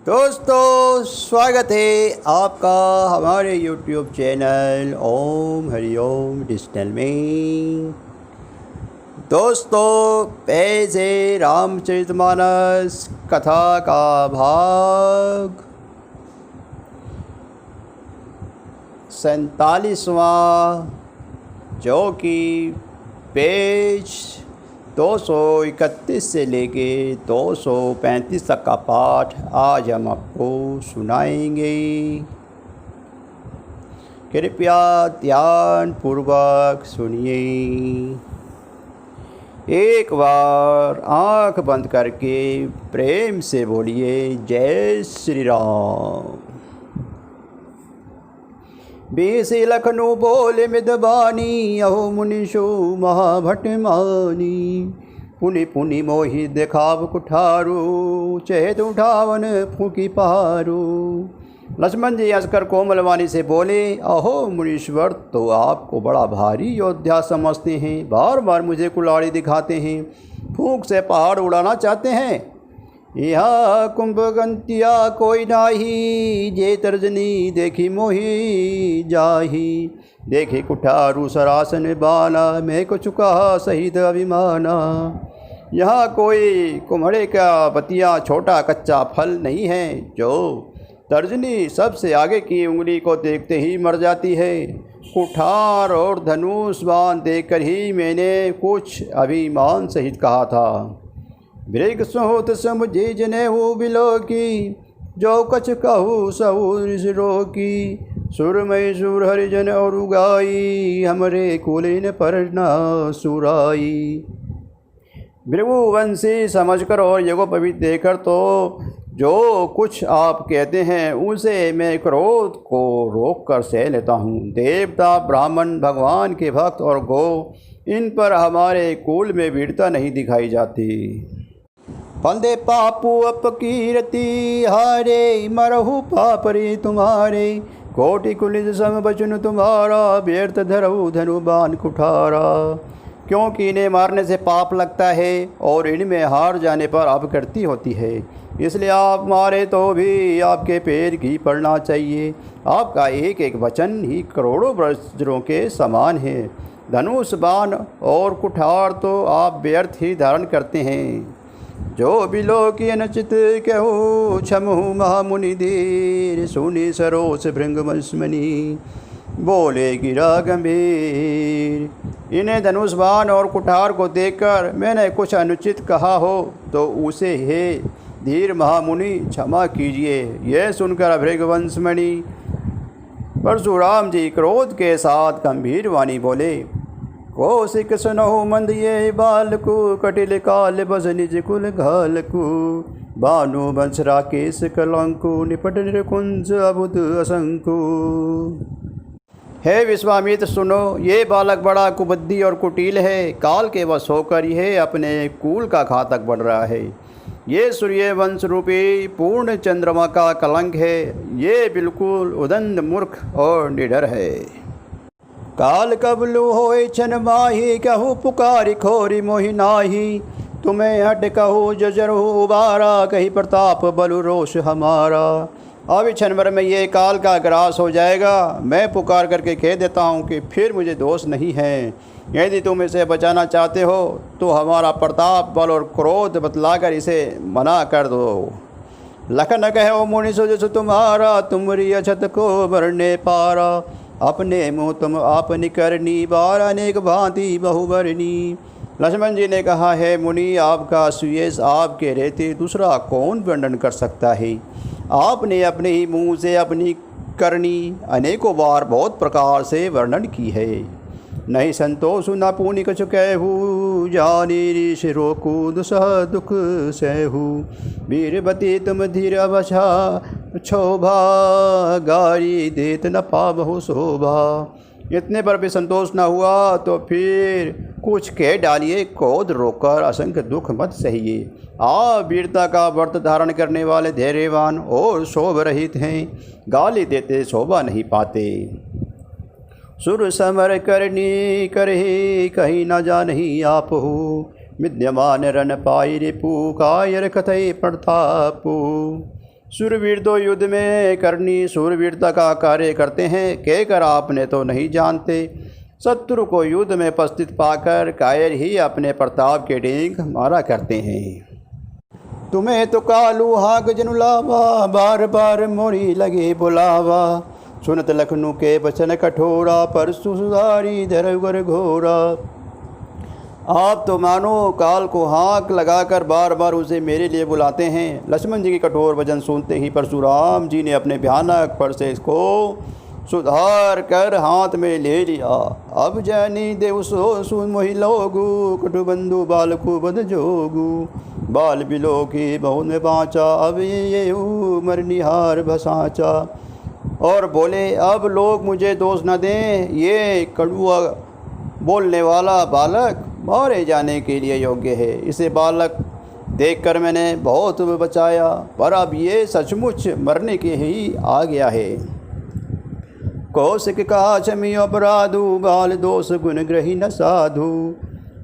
दोस्तों स्वागत है आपका हमारे YouTube चैनल ओम हरिओम डिजिटल में। दोस्तों पैसे रामचरितमानस कथा का भाग 47वां, जो कि पेज 231 से लेके 235 तक का पाठ आज हम आपको सुनाएंगे। कृपया ध्यान पूर्वक सुनिए। एक बार आँख बंद करके प्रेम से बोलिए जय श्री राम। बेसे लखनऊ बोले मिदबानी, अहो मुनिषो महाभट मानी। पुनि पुनि मोहि देखाव कुठारो, चेत उठावन फूकी पहारो। लक्ष्मण जी हंसकर कोमलवाणी से बोले, अहो मुनीश्वर, तो आपको बड़ा भारी योद्धा समझते हैं, बार बार मुझे कुल्हाड़ी दिखाते हैं, फूंक से पहाड़ उड़ाना चाहते हैं। यहाँ कुंभगंतिया कोई नाही, जे तर्जनी देखी मोही जाही। देखे कुठारू सरासन बाना, मैं को चुका सहित अभिमाना। यहाँ कोई कुम्हड़े का बतिया छोटा कच्चा फल नहीं है, जो तर्जनी सबसे आगे की उंगली को देखते ही मर जाती है। कुठार और धनुष बाण देखकर ही मैंने कुछ अभिमान सहित कहा था। मृग सोत समुझे जनेऊ बिलो की, जो कछ कहू सहु रोकी। सुरमय सुर हरिजन और उगाई, हमरे कुलीन पर न सुराई। भृगुवंशी समझकर और यज्ञोपवीत देखकर तो जो कुछ आप कहते हैं उसे मैं क्रोध को रोक कर सह लेता हूँ। देवता, ब्राह्मण, भगवान के भक्त और गो, इन पर हमारे कुल में वीरता नहीं दिखाई जाती। फंदे पापू अपकीरति हारे, मरहु पापरी तुम्हारे। कोटि कुलिज सम बचन तुम्हारा, व्यर्थ धरऊ धनुबान कुठारा। क्योंकि इन्हें मारने से पाप लगता है और इनमें हार जाने पर अपकीर्ति होती है, इसलिए आप मारे तो भी आपके पैर घी पड़ना चाहिए। आपका एक एक वचन ही करोड़ों वज्रों के समान है। धनुष बाण और कुठार तो आप व्यर्थ ही धारण करते हैं। जो बिलो की अनचित कहूँ क्षमु महामुनि धीर, सुनि सरोस भृंगमस्मनि बोले गिरा गंभीर। इन्हें धनुष बाण और कुठार को देखकर मैंने कुछ अनुचित कहा हो तो उसे हे धीर महामुनि क्षमा कीजिए। यह सुनकर भृगवंशमणि परशुराम जी क्रोध के साथ गंभीर वाणी बोले, कौशिक सुनहु मंद ये बालकु, कटिल काल बस निज कुल घालकु। बानु वंश राकेश कलंकु, निपट निरकुंज अबुद असंकु। हे विश्वामित्र सुनो, ये बालक बड़ा कुबुद्धि और कुटिल है। काल के वश होकर यह अपने कुल का घातक बढ़ रहा है। ये सूर्य वंश रूपी पूर्ण चंद्रमा का कलंक है। ये बिल्कुल उदंड मूर्ख और निडर है। काल कबलु होय छन माही, कहू पुकारी खोरी मोहि नाही। तुम्हें हट कहू जजरहु उबारा, कही प्रताप बलु रोष हमारा। अभी क्षण भर में ये काल का ग्रास हो जाएगा। मैं पुकार करके कह देता हूँ कि फिर मुझे दोष नहीं है। यदि तुम इसे बचाना चाहते हो तो हमारा प्रताप, बल और क्रोध बतलाकर इसे मना कर दो। लखन कहो मुनि सुजस तुम्हारा, तुमरी अछत को भरने पारा। अपने मुँह तुम आपनी करनी, बार अनेक भांति बहुबरनी। लक्ष्मण जी ने कहा, है मुनि, आपका सुयश आपके रहते दूसरा कौन वर्णन कर सकता है। आपने अपने ही मुँह से अपनी करनी अनेकों बार बहुत प्रकार से वर्णन की है। नहीं संतोष न पुनि कछु कहू, जानी ऋष रोकू दुसह दुख सहू। वीरवती तुम धीर बछा, क्षोभा गारी देत न पाबहु शोभा। इतने पर भी संतोष न हुआ तो फिर कुछ कह डालिए, क्रोध रोककर असंख्य दुख मत सहिए। आप वीरता का व्रत धारण करने वाले धैर्यवान और शोभ रहित हैं, गाली देते शोभा नहीं पाते। सुर समर करनी करही, कहीं न जानही आप हो। विद्यमान रन पाई रिपु, कायर कथई प्रतापु। सूरवीर तो युद्ध में करनी सूरवीरता का कार्य करते हैं, कहकर आपने तो नहीं जानते। शत्रु को युद्ध में उपस्थित पाकर कायर ही अपने प्रताप के डींग मारा करते हैं। तुम्हें तो कालू हाक जनुलावा, बार बार मोरी लगे बुलावा। सुनत लखनऊ के बचन कठोरा, परसु सुधारी धरवर घोरा। आप तो मानो काल को हाँक लगाकर बार बार उसे मेरे लिए बुलाते हैं। लक्ष्मण जी के कठोर वचन सुनते ही परशुराम जी ने अपने भयानक परशेष को सुधार कर हाथ में ले लिया। अब जानी देव सो सुन मोहि लोगु, कटुबंधु बालकु बद जोगु। बाल बिलो की बहुत में बाँचा, अब ये उमर निहार भसाचा। और बोले अब लोग मुझे दोष न दें, ये कड़ुआ बोलने वाला बालक मारे जाने के लिए योग्य है। इसे बालक देखकर मैंने बहुत बचाया, पर अब ये सचमुच मरने के ही आ गया है। कौशिक का क्षमी अपराधु, बाल दोष गुण ग्रही न साधु।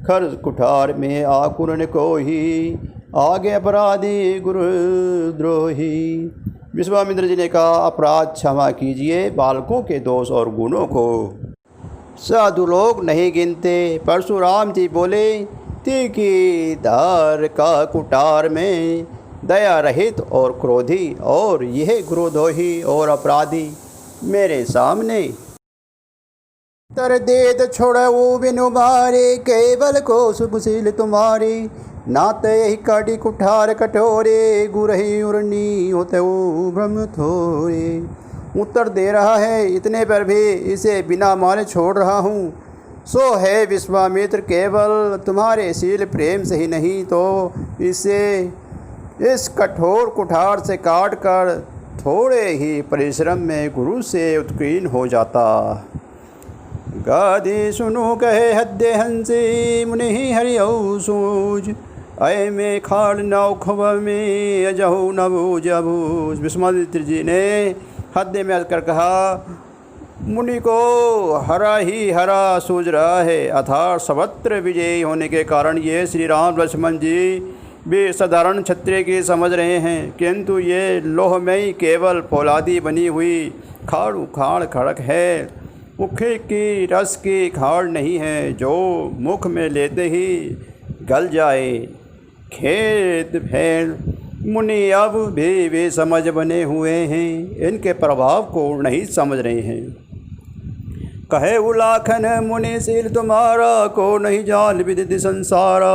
खर कुठार में आकुरण को ही, आगे अपराधी गुरु द्रोही। विश्वामित्र जी ने कहा अपराध क्षमा कीजिए, बालकों के दोष और गुणों को साधु लोग नहीं गिनते। परशुराम जी बोले तीखी धार का कुठार में, दया रहित और क्रोधी और यह गुरुद्रोही और अपराधी मेरे सामने। तर देत छोड़ो बिनु मारे, केवल को सुशील तुम्हारे। नाते यही काटी कुठार कठोरे, गुरही उर्नी होते ब्रह्म थोरे। उत्तर दे रहा है, इतने पर भी इसे बिना मारे छोड़ रहा हूँ। सो है विश्वामित्र, केवल तुम्हारे शील प्रेम से ही नहीं तो इसे इस कठोर कुठार से काट कर थोड़े ही परिश्रम में गुरु से उत्कीर्ण हो जाता। गादी सुनो कहे हद्दे हंसी, मुनि हरिऊ सूझ। अय में खाड़ नौ खब में, अजहू नबूज अबूज। विश्वामित्र जी ने हद्दे में कर कहा, मुनि को हरा ही हरा सूझ रहा है, अर्थात सर्वत्र विजयी होने के कारण ये श्री राम लक्ष्मण जी भी साधारण क्षत्रिय की समझ रहे हैं, किंतु ये लोहमयी केवल फौलादी बनी हुई खाड़ उखाड़ खड़क है, मुखे की रस की खाड़ नहीं है जो मुख में लेते ही गल जाए। खेत फैल मुनि अब भी वे समझ बने हुए हैं, इनके प्रभाव को नहीं समझ रहे हैं। कहे उलाखन मुनि शील तुम्हारा, को नहीं जान विदित संसारा।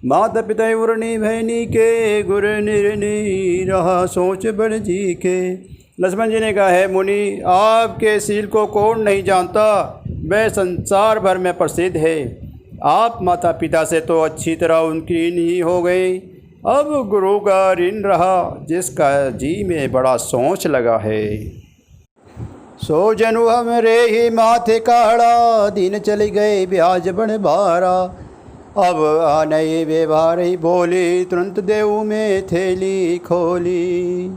माता पिता उर्णी भैनी के, गुर निर्णी रहा सोच बड़ जी के। लक्ष्मण जी ने कहा है मुनि, आपके शील को कौन नहीं जानता, वह संसार भर में प्रसिद्ध है। आप माता पिता से तो अच्छी तरह उनकी ऋण ही हो गई, अब गुरु का ऋण रहा जिसका जी में बड़ा सोच लगा है। सो जनु हमरे ही माथे काढ़ा, दिन चले गए ब्याज बन बारा। अब आने व्यवहार ही बोली, तुरंत देव में थैली खोली।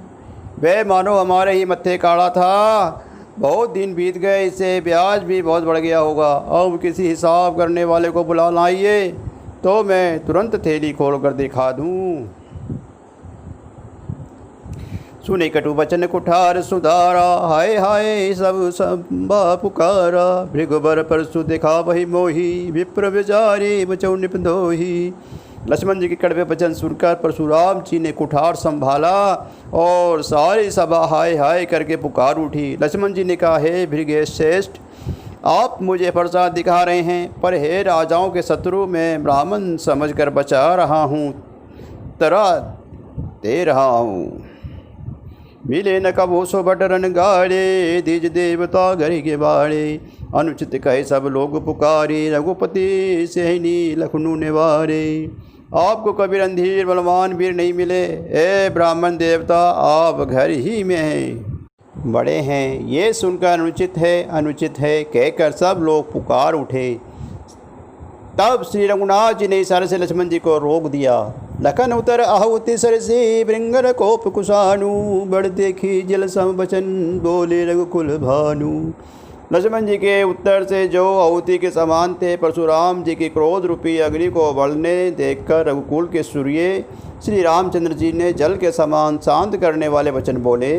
वे मानो हमारे ही मत्थे काढ़ा था, बहुत दिन बीत गए, इससे ब्याज भी बहुत बढ़ गया होगा। अब किसी हिसाब करने वाले को बुला लाइए तो मैं तुरंत थैली खोल कर दिखा दूँ। सुने कटु वचन कुठार सुधारा, हाय हाय सब पुकारा। भृगुबर परसु देखा वही मोही, विप्र विचारी बचौ निपदोही। लक्ष्मण जी के कड़वे वचन सुनकर परशुराम जी ने कुठार संभाला और सारी सभा हाय हाय करके पुकार उठी। लक्ष्मण जी ने कहा, हे भृगेश श्रेष्ठ, आप मुझे प्रसाद दिखा रहे हैं, पर हे राजाओं के शत्रु मैं ब्राह्मण समझकर बचा रहा हूँ, तरह दे रहा हूँ। मिले न कबो सो बटरन गाड़े, दिज देवता घर के बाड़े। अनुचित कहे सब लोग पुकारे, रघुपति सेहनी लखनऊ निवारे। आपको कभी रणधीर बलवान वीर नहीं मिले, ए ब्राह्मण देवता आप घर ही में हैं, बड़े हैं। ये सुनकर अनुचित है कहकर सब लोग पुकार उठे। तब श्री रघुनाथ जी ने इशारे से लक्ष्मण जी को रोक दिया। लखन उतर आहुति सरसी, भृंगर कोप कुशानु। बड़ देखी जल सम बचन, बोले रघुकुल भानु। लक्ष्मण जी के उत्तर से जो आहुति के समान थे, परशुराम जी की क्रोध रूपी अग्नि को बढ़ने देखकर रघुकुल के सूर्य श्री रामचंद्र जी ने जल के समान शांत करने वाले वचन बोले।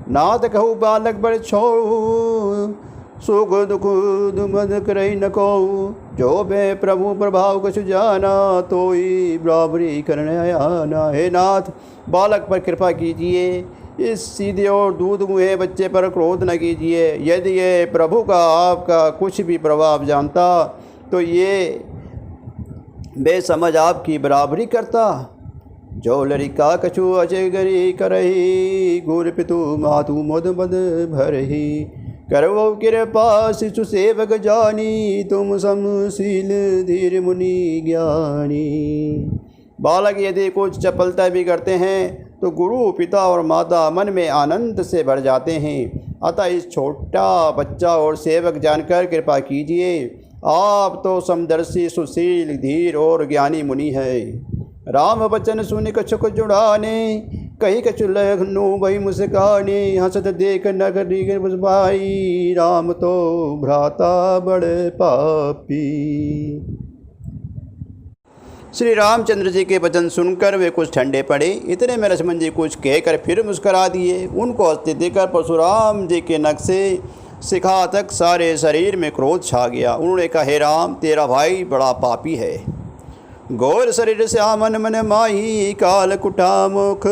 नाथ कहू बालक बड़ छोड़ू, सुख दुख दुमद करई न कहू, जो बे प्रभु प्रभाव कछु जाना, तो ही बराबरी करने आना। हे नाथ, बालक पर कृपा कीजिए, इस सीधे और दूध मुहे बच्चे पर क्रोध न कीजिए। यदि ये प्रभु का आपका कुछ भी प्रभाव जानता तो ये बेसमझ आपकी बराबरी करता। जो लड़िका कछु अजय गरी करही, गुर पितु मातु मोद मद भरही, करवो कृपा शिशु सेवक जानी, तुम समशील धीर मुनि ज्ञानी। बालक यदि कुछ चपलता भी करते हैं तो गुरु पिता और माता मन में आनंद से भर जाते हैं। अतः इस छोटा बच्चा और सेवक जानकर कृपा कीजिए। आप तो समदर्शी सुशील धीर और ज्ञानी मुनि है। राम बचन सुन कछुक जुड़ाने, कही कछु लखनु भई मुस्काने, हंसत देख नगरी भाई, राम तो भ्राता बड़े पापी। श्री रामचंद्र जी के वचन सुनकर वे कुछ ठंडे पड़े। इतने में लक्ष्मण जी कुछ कहकर फिर मुस्करा दिए। उनको हंसते देखकर परशुराम जी के नख से शिखा तक सारे शरीर में क्रोध छा गया। उन्होंने कहा, हे राम, तेरा भाई बड़ा पापी है। गौर शरीर से आमन मन माही, काल कुटा मुख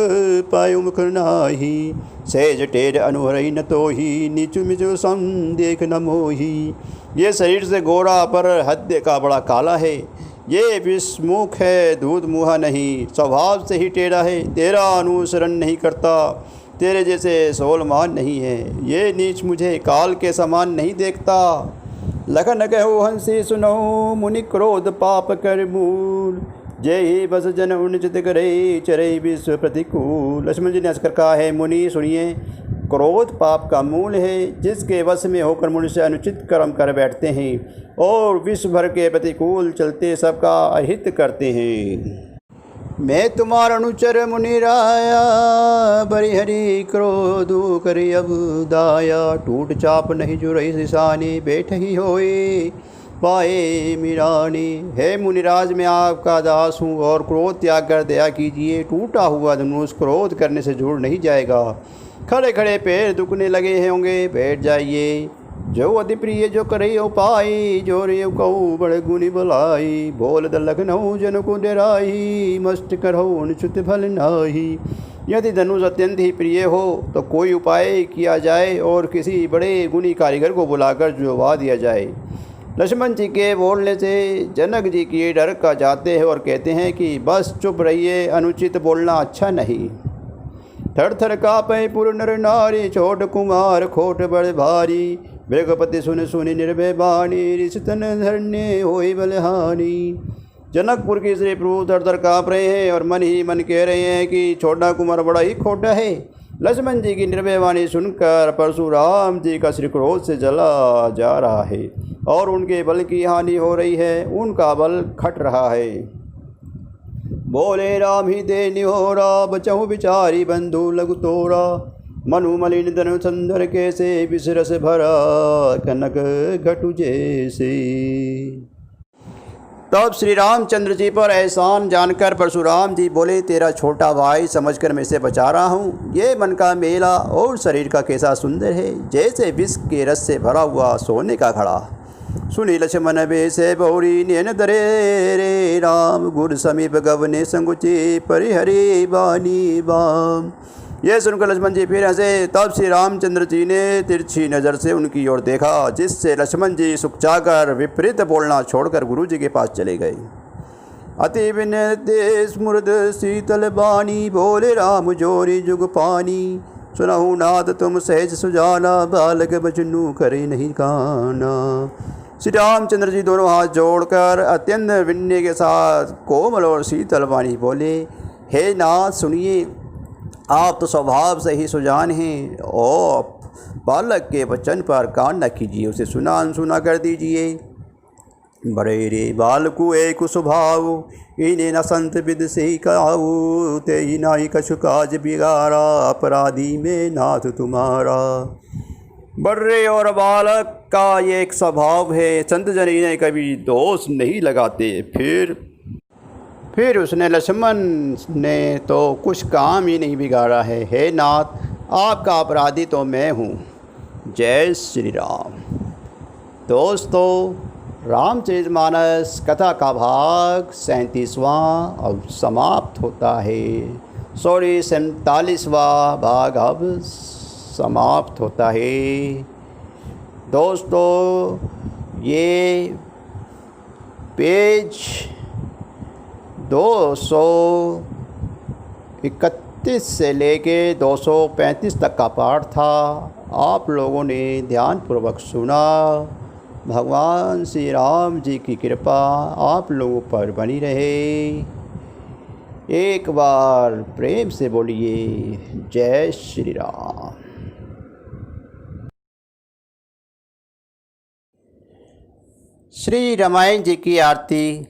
पायु मुख नाही, सहज टेर अनुहरई न तोही, नीचु मिचु सम देख न मोही। ये शरीर से गोरा पर हद्य का बड़ा काला है, ये विषमुख है, दूध मुहा नहीं, स्वभाव से ही टेढ़ा है, तेरा अनुसरण नहीं करता, तेरे जैसे सोलमान नहीं है, ये नीच मुझे काल के समान नहीं देखता। लखन कहो हंसी सुनो, मुनि क्रोध पाप कर मूल, जय ही बस जन उन्नचित करे, चरे विश्व प्रतिकूल। लक्ष्मण जी ने हंसकर कहा, है मुनि सुनिए, क्रोध पाप का मूल है, जिसके वश में होकर मनुष्य अनुचित कर्म कर बैठते हैं और विश्व भर के प्रतिकूल चलते सबका अहित करते हैं। मैं तुम्हारा अनुचर मुनि राया, बरिहरि क्रोध करी अब दाया, टूट चाप नहीं जो रही सिसानी, बैठ ही होए पाए मिरानी। हे मुनिराज, मैं आपका दास हूँ और क्रोध त्याग कर दया कीजिए। टूटा हुआ धनुष क्रोध करने से जुड़ नहीं जाएगा। खड़े खड़े पैर दुखने लगे होंगे, बैठ जाइए। जो अति प्रिय जो करे उपाय, जो रे कहू बड़े गुनी भलाई, बोल द लखनऊ जन को डराई, मस्त करहु निश्चित फल नाही। यदि धनुष अत्यंत ही प्रिय हो तो कोई उपाय किया जाए और किसी बड़े गुणी कारीगर को बुलाकर जुड़वा दिया जाए। लक्ष्मण जी के बोलने से जनक जी की डर का जाते हैं और कहते हैं कि बस चुप रहिए, अनुचित बोलना अच्छा नहीं। थर थर कापै पुर नर नारी, छोट कुमार खोट बड़ भारी, मृगपति सुन सुनि निर्भय बाणी, ऋषितन धरने होई बलहानी। जनकपुर की श्री प्रभु थर थर काँप रहे हैं और मन ही मन कह रहे हैं कि छोटा कुमार बड़ा ही खोटा है। लक्ष्मण जी की निर्भय वाणी सुनकर परशुराम जी का श्री क्रोध से जला जा रहा है और उनके बल की हानि हो रही है, उनका बल खट रहा है। बोले राम ही दे निहोरा, बचहु बिचारी बंधु लघु तोरा, मनु मलिन धनु संधर कैसे, विसरस भरा कनक घटु जैसे। तब श्री रामचंद्र जी पर एहसान जानकर परशुराम जी बोले, तेरा छोटा भाई समझकर मैं इसे बचा रहा हूँ। ये मन का मेला और शरीर का कैसा सुंदर है, जैसे विष के रस से भरा हुआ सोने का घड़ा। सुनी लक्ष्मण बेसे बहुरी नैन दरे रे, राम गुर समीप गवने संगुची, परिहरी बानी बाम। यह सुनकर लक्ष्मण जी फिर हंसे। तब श्री रामचंद्र जी ने तिरछी नज़र से उनकी ओर देखा, जिससे लक्ष्मण जी सुखचाकर विपरीत बोलना छोड़कर गुरु जी के पास चले गए। अति विनय स्मृत शीतल बानी, बोले राम जोरी जुग पानी, सुनहु नाथ तुम सहज सुजाना, बालक बचनु करे नहीं काना। श्री रामचंद्र जी दोनों हाथ जोड़कर अत्यंत विनय के साथ कोमल और शीतल वाणी बोले, हे नाथ सुनिए, आप तो स्वभाव से ही सुजान हैं और बालक के वचन पर कान न कीजिए, उसे सुना अनसुना कर दीजिए। बड़े रे बालकु एक स्वभाव, इन्हें न संत विद से काऊ, ते नाई कछु काज बिगाड़ा, अपराधी में नाथ तुम्हारा। बर्रे और बालक का ये एक स्वभाव है, संत जन इन्हें कभी दोष नहीं लगाते। फिर उसने लक्ष्मण ने तो कुछ काम ही नहीं बिगाड़ा है। हे नाथ, आपका अपराधी तो मैं हूँ। जय श्री राम। दोस्तों, रामचरितमानस कथा का भाग 37वां अब समाप्त होता है। 47वां भाग अब समाप्त होता है। दोस्तों, ये पेज 231 से लेके 235 तक का पाठ था। आप लोगों ने ध्यानपूर्वक सुना। भगवान श्री राम जी की कृपा आप लोगों पर बनी रहे। एक बार प्रेम से बोलिए जय श्री राम। श्री रामायण जी की आरती।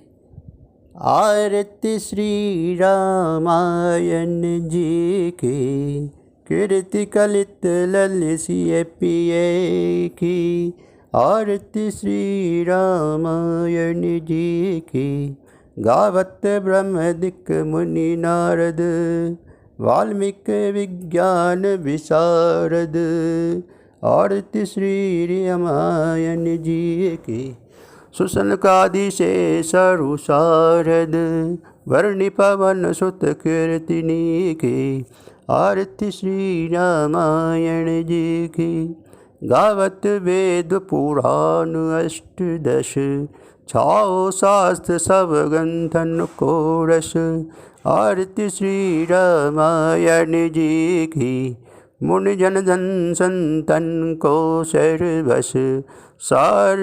आरती श्री रामायण जी की, कीर्ति कलित ललसिय पिए की। आरती श्री रामायण जी की, गावत ब्रह्मदिक मुनि नारद, वाल्मीकि विज्ञान विशारद। आरती श्री रामायण जी की, सुसनकादि शेषरु शारद, वर्णि पवन सुत कीर्तिनी की। आरती श्री रामायण जी की, गावत वेद पुराण अष्टदश, छाओ शास्त्र सब ग्रंथन को रस। आरती श्री रामायण जी की, मुनि जन जन संतन को सर्वस, सार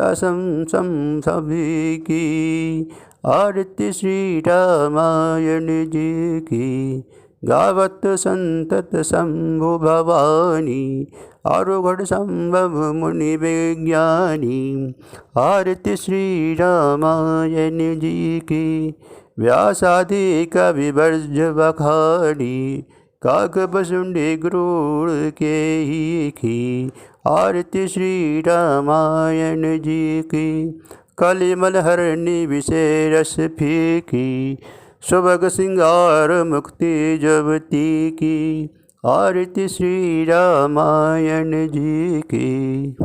असम सभी की। आरती श्री रामायण जी की, गावत संतत शंभु भवानी, आरुगढ़ संभव मुनि विज्ञानी। आरती श्री रामायण जी की, व्यासादि कवि वर्ज बखानी, काक बसुंडी गरुड़ के ही की। आरती श्री रामायण जी की, कलिमल हरणी विशेष फीकी, सुभग सिंगार मुक्ति जबती की। आरती श्री रामायण जी की,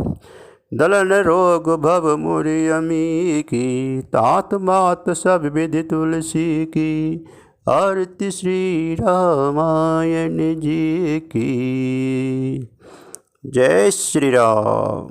दलन रोग भव मुरि अमी की, तात मात सब विधि तुलसी की। आरती श्री रामायण जी की। जय श्री राम।